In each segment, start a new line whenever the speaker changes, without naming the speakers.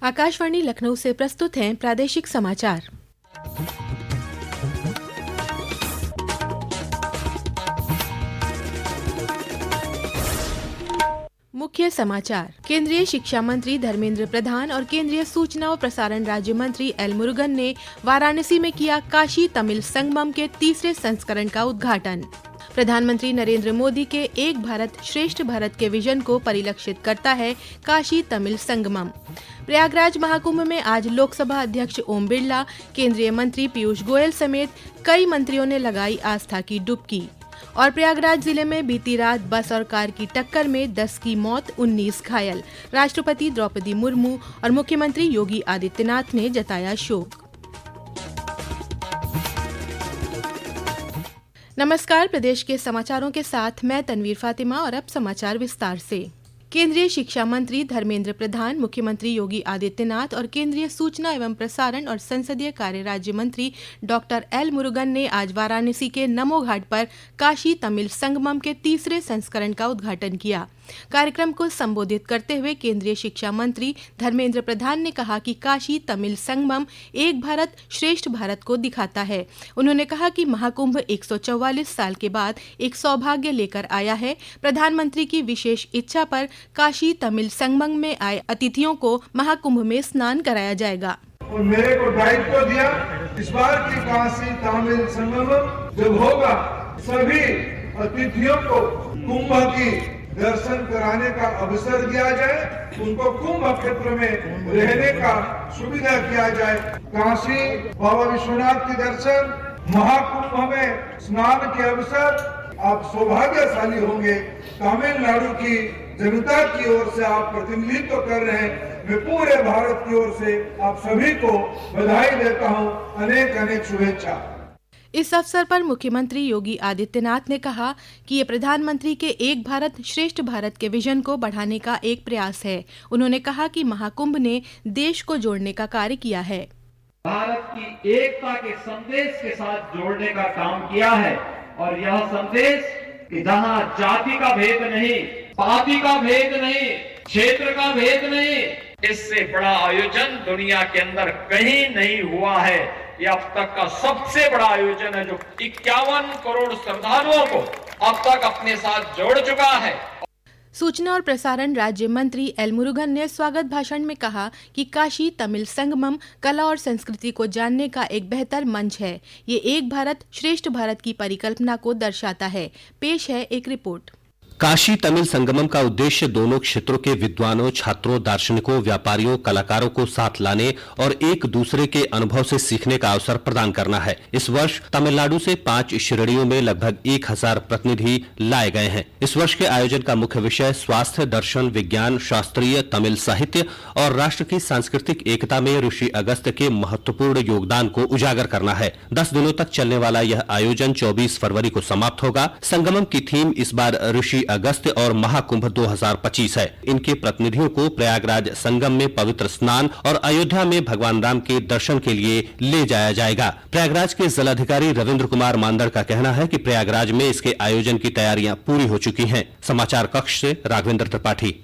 आकाशवाणी लखनऊ से प्रस्तुत हैं प्रादेशिक समाचार। मुख्य समाचार। केंद्रीय शिक्षा मंत्री धर्मेंद्र प्रधान और केंद्रीय सूचना और प्रसारण राज्य मंत्री एल मुरुगन ने वाराणसी में किया काशी तमिल संगमम के तीसरे संस्करण का उद्घाटन। प्रधानमंत्री नरेंद्र मोदी के एक भारत श्रेष्ठ भारत के विजन को परिलक्षित करता है काशी तमिल संगमम। प्रयागराज महाकुंभ में आज लोकसभा अध्यक्ष ओम बिरला, केंद्रीय मंत्री पीयूष गोयल समेत कई मंत्रियों ने लगाई आस्था की डुबकी। और प्रयागराज जिले में बीती रात बस और कार की टक्कर में 10 की मौत, 19 घायल। राष्ट्रपति द्रौपदी मुर्मू और मुख्यमंत्री योगी आदित्यनाथ ने जताया शोक। नमस्कार, प्रदेश के समाचारों के साथ मैं तनवीर फातिमा और अब समाचार विस्तार से। केंद्रीय शिक्षा मंत्री धर्मेंद्र प्रधान, मुख्यमंत्री योगी आदित्यनाथ और केंद्रीय सूचना एवं प्रसारण और संसदीय कार्य राज्य मंत्री डॉक्टर एल मुरुगन ने आज वाराणसी के नमो घाट पर काशी तमिल संगमम के तीसरे संस्करण का उद्घाटन किया। कार्यक्रम को संबोधित करते हुए केंद्रीय शिक्षा मंत्री धर्मेंद्र प्रधान ने कहा कि काशी तमिल संगमम एक भारत श्रेष्ठ भारत को दिखाता है। उन्होंने कहा कि महाकुंभ 144 साल के बाद एक सौभाग्य लेकर आया है। प्रधानमंत्री की विशेष इच्छा पर काशी तमिल संगमम में आए अतिथियों को महाकुंभ में स्नान कराया जाएगा।
और मेरे को दायित्व दिया, इस बार की काशी तमिल संगमम जब होगा सभी अतिथियों को कुंभ की दर्शन कराने का अवसर दिया जाए, उनको कुंभ क्षेत्र में रहने का सुविधा किया जाए। काशी बाबा विश्वनाथ के दर्शन, महाकुंभ में स्नान के अवसर, आप सौभाग्यशाली होंगे। तमिलनाडु की जनता की ओर से आप प्रतिनिधित्व कर रहे हैं, मैं पूरे भारत की ओर से आप सभी को बधाई देता हूं। अनेक अनेक शुभेच्छा।
इस अवसर पर मुख्यमंत्री योगी आदित्यनाथ ने कहा कि ये प्रधानमंत्री के एक भारत श्रेष्ठ भारत के विजन को बढ़ाने का एक प्रयास है। उन्होंने कहा कि महाकुंभ ने देश को जोड़ने का कार्य किया है,
भारत की एकता के संदेश के साथ जोड़ने का काम किया है। और यह संदेश कि जहां जाति का भेद नहीं, पार्टी का भेद नहीं, क्षेत्र का भेद नहीं, इससे बड़ा आयोजन दुनिया के अंदर कहीं नहीं हुआ है। ये अब तक का सबसे बड़ा आयोजन है जो 51 करोड़ श्रद्धालुओं को अब तक अपने साथ जोड़ चुका है।
सूचना और प्रसारण राज्य मंत्री एल मुरुगन ने स्वागत भाषण में कहा कि काशी तमिल संगमम कला और संस्कृति को जानने का एक बेहतर मंच है। ये एक भारत श्रेष्ठ भारत की परिकल्पना को दर्शाता है। पेश है एक रिपोर्ट।
काशी तमिल संगमम का उद्देश्य दोनों क्षेत्रों के विद्वानों, छात्रों, दार्शनिकों, व्यापारियों, कलाकारों को साथ लाने और एक दूसरे के अनुभव से सीखने का अवसर प्रदान करना है। इस वर्ष तमिलनाडु से 5 श्रेणियों में लगभग 1000 प्रतिनिधि लाए गए हैं। इस वर्ष के आयोजन का मुख्य विषय स्वास्थ्य, दर्शन, विज्ञान, शास्त्रीय तमिल साहित्य और राष्ट्र की सांस्कृतिक एकता में ऋषि अगस्त्य के महत्वपूर्ण योगदान को उजागर करना है। 10 दिनों तक चलने वाला यह आयोजन 24 फरवरी को समाप्त होगा। संगमम की थीम इस बार ऋषि अगस्त और महाकुंभ 2025 है। इनके प्रतिनिधियों को प्रयागराज संगम में पवित्र स्नान और अयोध्या में भगवान राम के दर्शन के लिए ले जाया जाएगा। प्रयागराज के जिलाधिकारी रविंद्र कुमार मांदड़ का कहना है कि प्रयागराज में इसके आयोजन की तैयारियां पूरी हो चुकी हैं। समाचार कक्ष से राघवेंद्र त्रिपाठी।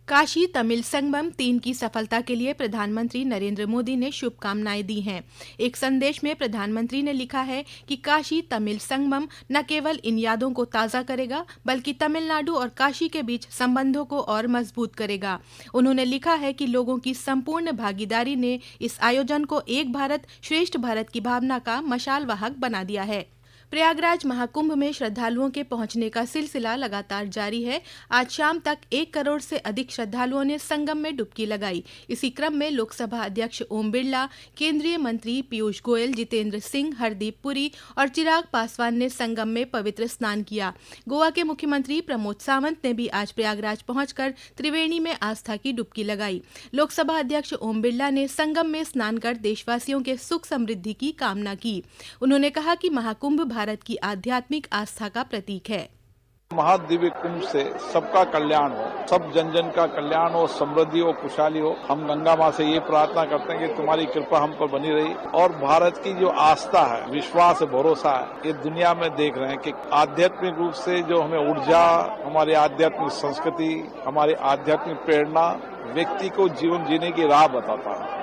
काशी तमिल संगमम 3 की सफलता के लिए प्रधानमंत्री नरेंद्र मोदी ने शुभकामनाएं दी हैं। एक संदेश में प्रधानमंत्री ने लिखा है कि काशी तमिल संगमम न केवल इन यादों को ताज़ा करेगा बल्कि तमिलनाडु और काशी के बीच संबंधों को और मजबूत करेगा। उन्होंने लिखा है कि लोगों की संपूर्ण भागीदारी ने इस आयोजन को एक भारत श्रेष्ठ भारत की भावना का मशाल वाहक बना दिया है। प्रयागराज महाकुंभ में श्रद्धालुओं के पहुंचने का सिलसिला लगातार जारी है। आज शाम तक 1 करोड़ से अधिक श्रद्धालुओं ने संगम में डुबकी लगाई। इसी क्रम में लोकसभा अध्यक्ष ओम बिरला, केंद्रीय मंत्री पीयूष गोयल, जितेंद्र सिंह, हरदीप पुरी और चिराग पासवान ने संगम में पवित्र स्नान किया। गोवा के मुख्यमंत्री प्रमोद सावंत ने भी आज प्रयागराज पहुंचकर त्रिवेणी में आस्था की डुबकी लगाई। लोकसभा अध्यक्ष ओम बिरला ने संगम में स्नान कर देशवासियों के सुख समृद्धि की कामना की। उन्होंने कहा कि महाकुंभ भारत की आध्यात्मिक आस्था का प्रतीक है।
महादिव्य कुंभ से सबका कल्याण हो, सब जन जन का कल्याण हो, समृद्धि हो, खुशहाली हो। हम गंगा माँ से ये प्रार्थना करते हैं कि तुम्हारी कृपा हम पर बनी रही और भारत की जो आस्था है, विश्वास है, भरोसा है, ये दुनिया में देख रहे हैं कि आध्यात्मिक रूप से जो हमें ऊर्जा, हमारी आध्यात्मिक संस्कृति, हमारी आध्यात्मिक प्रेरणा व्यक्ति को जीवन जीने की राह बताता है।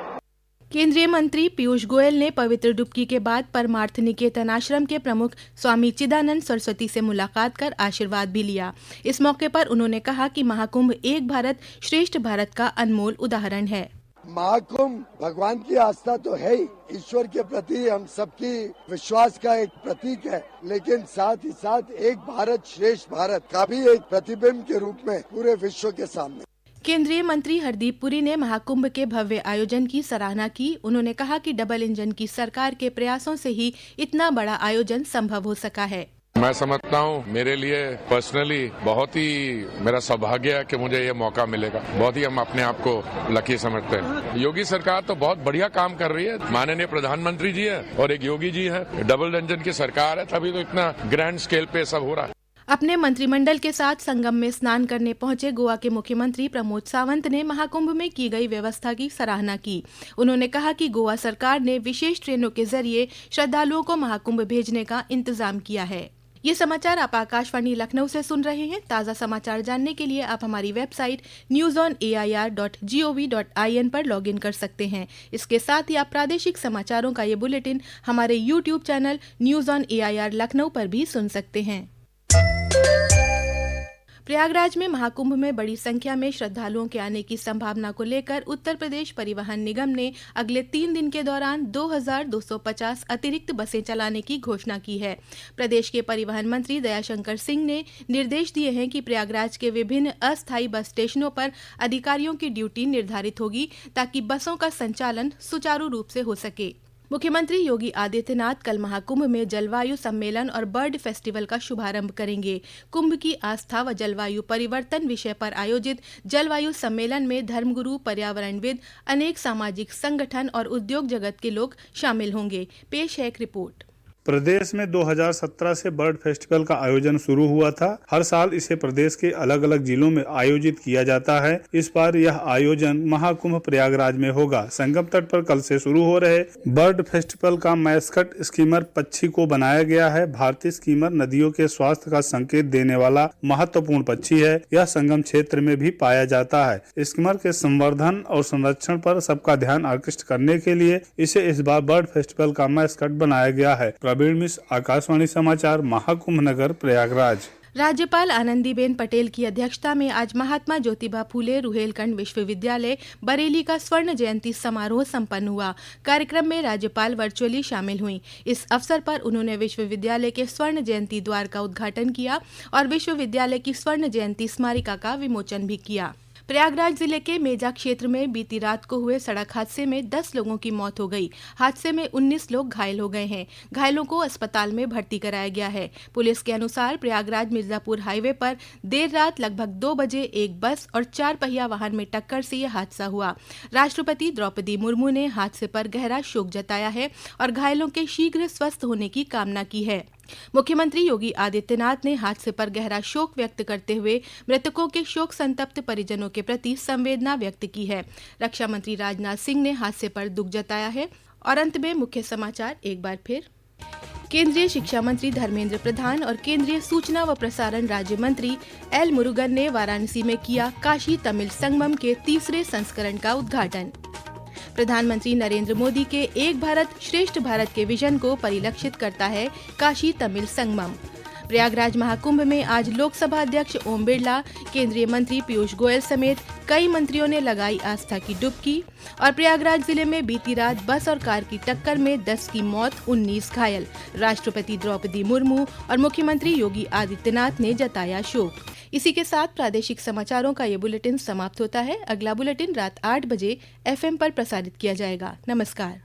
केंद्रीय मंत्री पीयूष गोयल ने पवित्र डुबकी के बाद परमार्थ निकेतन आश्रम के प्रमुख स्वामी चिदानंद सरस्वती से मुलाकात कर आशीर्वाद भी लिया। इस मौके पर उन्होंने कहा कि महाकुंभ एक भारत श्रेष्ठ भारत का अनमोल उदाहरण है।
महाकुंभ भगवान की आस्था तो है ही, ईश्वर के प्रति हम सबकी विश्वास का एक प्रतीक है, लेकिन साथ ही साथ एक भारत श्रेष्ठ भारत का भी एक प्रतिबिंब के रूप में पूरे विश्व के सामने।
केंद्रीय मंत्री हरदीप पुरी ने महाकुंभ के भव्य आयोजन की सराहना की। उन्होंने कहा कि डबल इंजन की सरकार के प्रयासों से ही इतना बड़ा आयोजन संभव हो सका है।
मैं समझता हूँ मेरे लिए पर्सनली बहुत ही मेरा सौभाग्य है कि मुझे ये मौका मिलेगा। बहुत ही हम अपने आप को लकी समझते हैं। योगी सरकार तो बहुत बढ़िया काम कर रही है। माननीय प्रधानमंत्री जी है और एक योगी जी है, डबल इंजन की सरकार है, तभी तो इतना ग्रैंड स्केल पे सब हो रहा है।
अपने मंत्रिमंडल के साथ संगम में स्नान करने पहुंचे गोवा के मुख्यमंत्री प्रमोद सावंत ने महाकुंभ में की गई व्यवस्था की सराहना की। उन्होंने कहा कि गोवा सरकार ने विशेष ट्रेनों के जरिए श्रद्धालुओं को महाकुंभ भेजने का इंतजाम किया है। ये समाचार आप आकाशवाणी लखनऊ से सुन रहे हैं। ताज़ा समाचार जानने के लिए आप हमारी वेबसाइट newsonair.gov.in पर लॉगिन कर सकते हैं। इसके साथ ही आप प्रादेशिक समाचारों का ये बुलेटिन हमारे YouTube channel news on AIR Lucknow पर भी सुन सकते हैं। प्रयागराज में महाकुंभ में बड़ी संख्या में श्रद्धालुओं के आने की संभावना को लेकर उत्तर प्रदेश परिवहन निगम ने अगले 3 दिन के दौरान 2250 अतिरिक्त बसें चलाने की घोषणा की है। प्रदेश के परिवहन मंत्री दयाशंकर सिंह ने निर्देश दिए हैं कि प्रयागराज के विभिन्न अस्थायी बस स्टेशनों पर अधिकारियों की ड्यूटी निर्धारित होगी ताकि बसों का संचालन सुचारू रूप से हो सके। मुख्यमंत्री योगी आदित्यनाथ कल महाकुंभ में जलवायु सम्मेलन और बर्ड फेस्टिवल का शुभारंभ करेंगे। कुंभ की आस्था व जलवायु परिवर्तन विषय पर आयोजित जलवायु सम्मेलन में धर्मगुरु, पर्यावरणविद, अनेक सामाजिक संगठन और उद्योग जगत के लोग शामिल होंगे। पेश है एक रिपोर्ट।
प्रदेश में 2017 से बर्ड फेस्टिवल का आयोजन शुरू हुआ था। हर साल इसे प्रदेश के अलग अलग जिलों में आयोजित किया जाता है। इस बार यह आयोजन महाकुंभ प्रयागराज में होगा। संगम तट पर कल से शुरू हो रहे बर्ड फेस्टिवल का मैस्कट स्कीमर पक्षी को बनाया गया है। भारतीय स्कीमर नदियों के स्वास्थ्य का संकेत देने वाला महत्वपूर्ण पक्षी है। यह संगम क्षेत्र में भी पाया जाता है। स्कीमर के संवर्धन और संरक्षण पर सबका ध्यान आकृष्ट करने के लिए इसे इस बार बर्ड फेस्टिवल का मैस्कट बनाया गया है। प्रवीण मिश्र, आकाशवाणी समाचार, महाकुंभ नगर प्रयागराज।
राज्यपाल आनंदीबेन पटेल की अध्यक्षता में आज महात्मा ज्योतिबा फूले रुहेलखंड विश्वविद्यालय बरेली का स्वर्ण जयंती समारोह संपन्न हुआ। कार्यक्रम में राज्यपाल वर्चुअली शामिल हुई। इस अवसर पर उन्होंने विश्वविद्यालय के स्वर्ण जयंती द्वार का उद्घाटन किया और विश्वविद्यालय की स्वर्ण जयंती स्मारिका का विमोचन भी किया। प्रयागराज जिले के मेजा क्षेत्र में बीती रात को हुए सड़क हादसे में 10 लोगों की मौत हो गई। हादसे में 19 लोग घायल हो गए हैं। घायलों को अस्पताल में भर्ती कराया गया है। पुलिस के अनुसार प्रयागराज मिर्जापुर हाईवे पर देर रात लगभग 2 बजे एक बस और 4 पहिया वाहन में टक्कर से यह हादसा हुआ। राष्ट्रपति द्रौपदी मुर्मू ने हादसे पर गहरा शोक जताया है और घायलों के शीघ्र स्वस्थ होने की कामना की है। मुख्यमंत्री योगी आदित्यनाथ ने हादसे पर गहरा शोक व्यक्त करते हुए मृतकों के शोक संतप्त परिजनों के प्रति संवेदना व्यक्त की है। रक्षा मंत्री राजनाथ सिंह ने हादसे पर दुख जताया है। और अंत में मुख्य समाचार एक बार फिर। केंद्रीय शिक्षा मंत्री धर्मेंद्र प्रधान और केंद्रीय सूचना व प्रसारण राज्य मंत्री एल मुरुगन ने वाराणसी में किया काशी तमिल संगमम के 3रे संस्करण का उद्घाटन। प्रधानमंत्री नरेंद्र मोदी के एक भारत श्रेष्ठ भारत के विजन को परिलक्षित करता है काशी तमिल संगमम। प्रयागराज महाकुंभ में आज लोकसभा अध्यक्ष ओम बिरला, केंद्रीय मंत्री पीयूष गोयल समेत कई मंत्रियों ने लगाई आस्था की डुबकी। और प्रयागराज जिले में बीती रात बस और कार की टक्कर में 10 की मौत, 19 घायल। राष्ट्रपति द्रौपदी मुर्मू और मुख्यमंत्री योगी आदित्यनाथ ने जताया शोक। इसी के साथ प्रादेशिक समाचारों का ये बुलेटिन समाप्त होता है। अगला बुलेटिन रात 8 बजे FM पर प्रसारित किया जाएगा। नमस्कार।